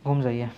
घूम जाइए।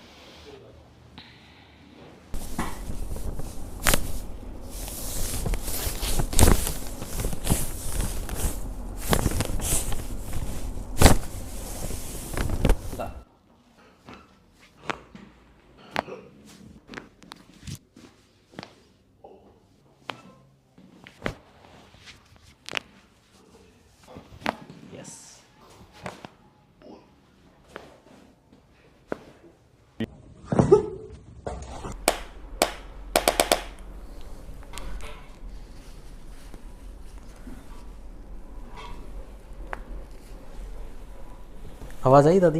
आवाज़ आई दादी?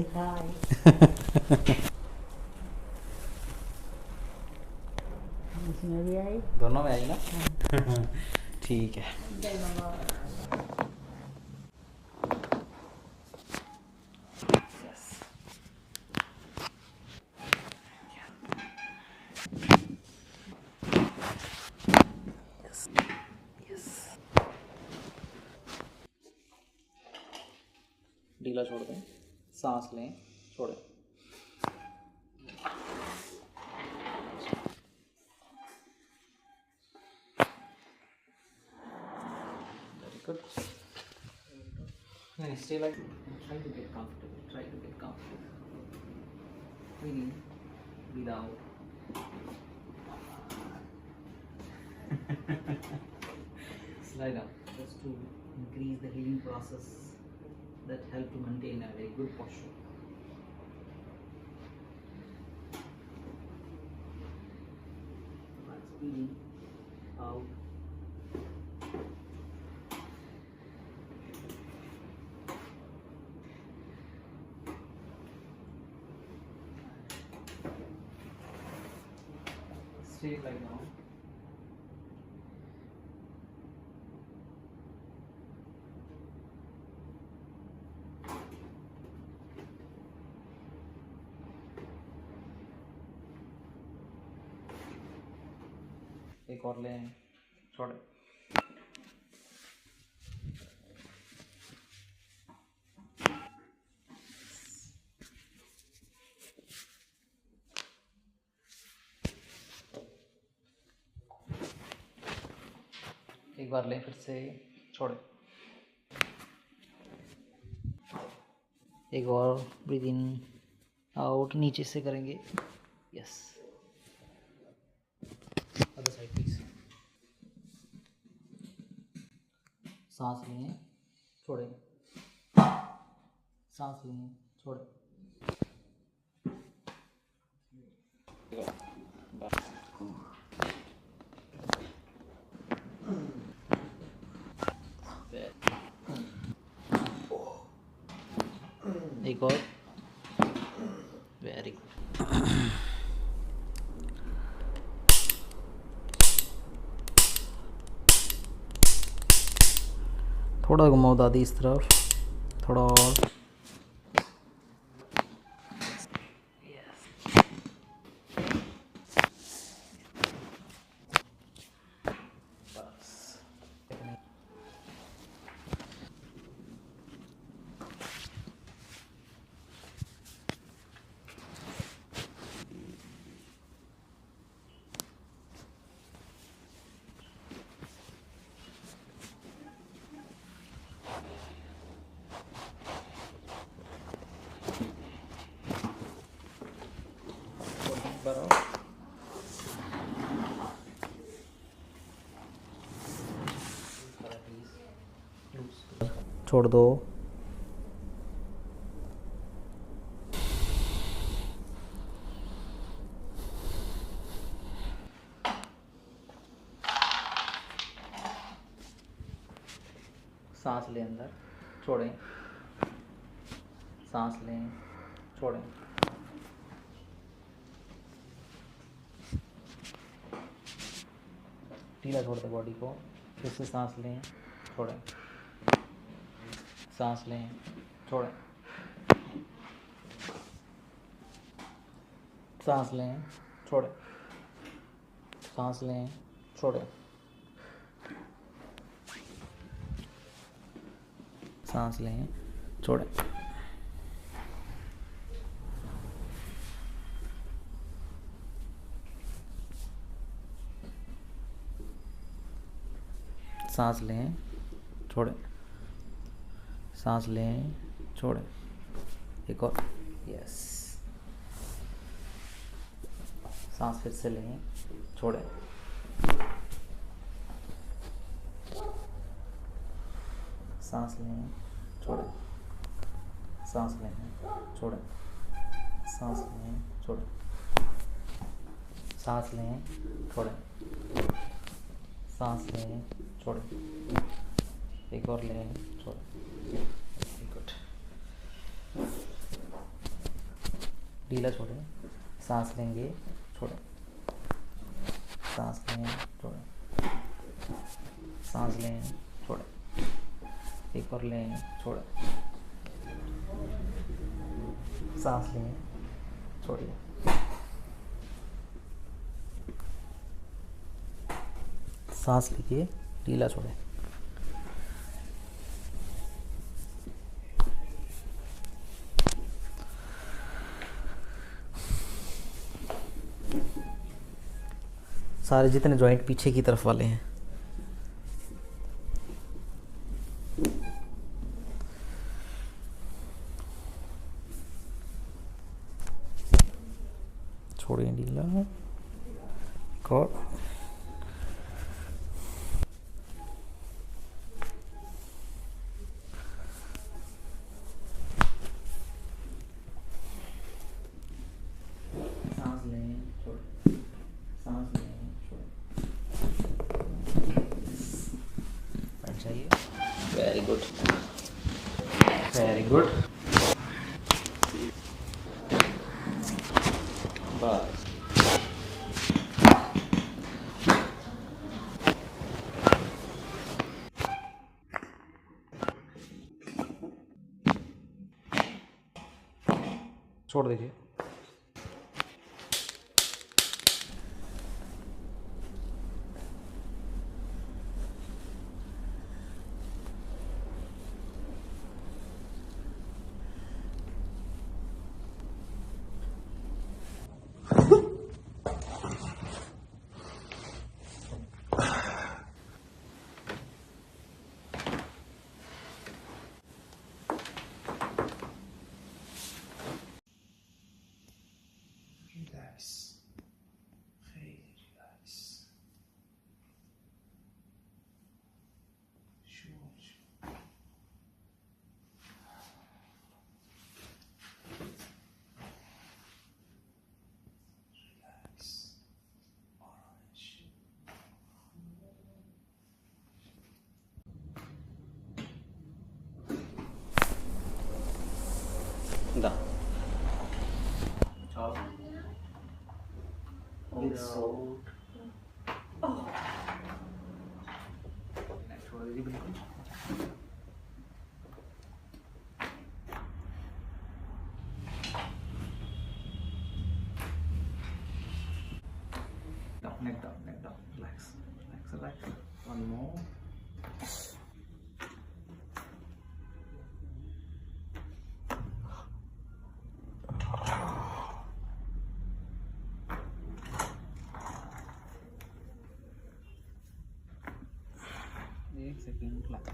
इसमें भी आई। दोनों में आई ना? ठीक है। ढीला छोड़ दें, सांस लें, छोड़ें। Very good. नहीं, stay like, try to get comfortable, try to get comfortable. Breathe in, breathe out. Slide down, just to increase the healing process that help to maintain a very good posture. That's breathing out. Stay like now. एक और लें, छोड़ें। एक बार लें, फिर से छोड़ें। एक और ब्रीथ इन आउट, नीचे से करेंगे। Yes, other side please. सांस लें, छोड़ें, सांस लें, छोड़ें। एक और, वेरी गुड। थोड़ा घुमाओ दादी इस तरफ, थोड़ा और। छोड़ दो। सांस लें अंदर, छोड़ें, सांस लें, छोड़ें। ढीला छोड़ दें बॉडी को, फिर से सांस लें, छोड़ें, सांस लें, छोड़ें, सांस लें, छोड़ें, सांस लें, छोड़ें, सांस लें, छोड़ें, सांस लें, छोड़ें, सांस लें, छोड़ें, एक और, यस, सांस फिर से लें, छोड़ें, सांस लें, छोड़ें, सांस लें, छोड़ें, सांस लें, छोड़ें, सांस लें, छोड़ें, सांस लें, छोड़ें, एक और लें, छोड़ें, वेरी गुड, ढीला छोड़ें, सांस लेंगे, छोड़ें, सांस लें, छोड़ें, सांस लें, छोड़ें, एक और लें, छोड़ें, सांस लें, छोड़िए, सांस लीजिए, ढीला छोड़ें, सारे जितने जॉइंट पीछे की तरफ वाले हैं छोड़िए ढीला, एक और, सांस लें, छोड़ें, सांस लें, छोड़ें, बैठ जाइए, वेरी गुड, वेरी गुड, बस, छोड़ दीजिए, Relax. Really relax. Sure. Relax. Orange. Da. Ciao. So. छोड़ दीजिए बिल्कुल, neck down, relax, one more, एक second, relax,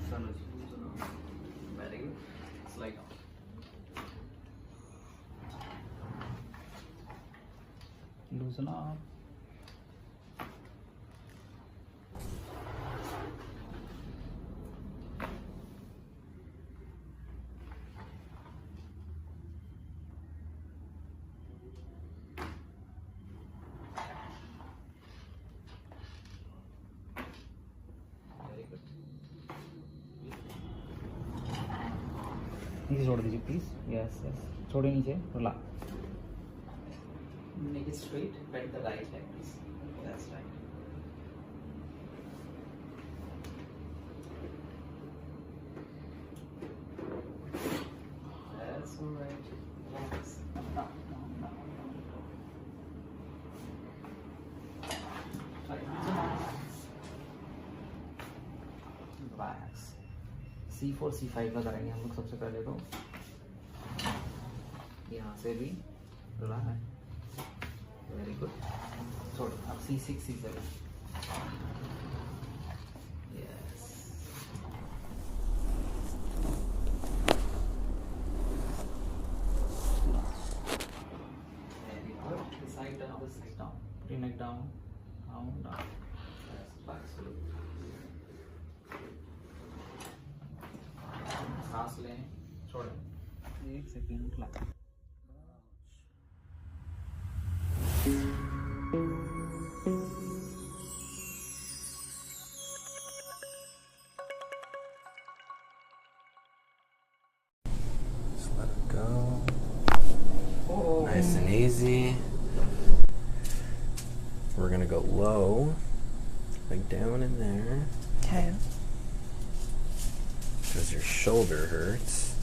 done. Very good. Slide down. Loosen up. नीचे छोड़ दीजिए प्लीज, यस यस, छोड़िए नीचे, relax, make it straight, bend the right leg, please. That's right. That's alright. Relax. Down. Try to relax. C4, C5 का करेंगे हम लोग सबसे पहले तो यहाँ से भी relax. Very good. छोड़ो अब C6, C7. Yes. Very good. The side down, the side down. Put your neck down. Down. Yes. Back slow. सांस लें, छोड़ें. 1 second relax. Just let it go. Oh. Nice and easy. We're gonna go low, like down in there, Okay. because your shoulder hurts.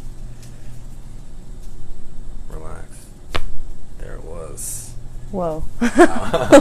Relax. There it was. Whoa. Wow.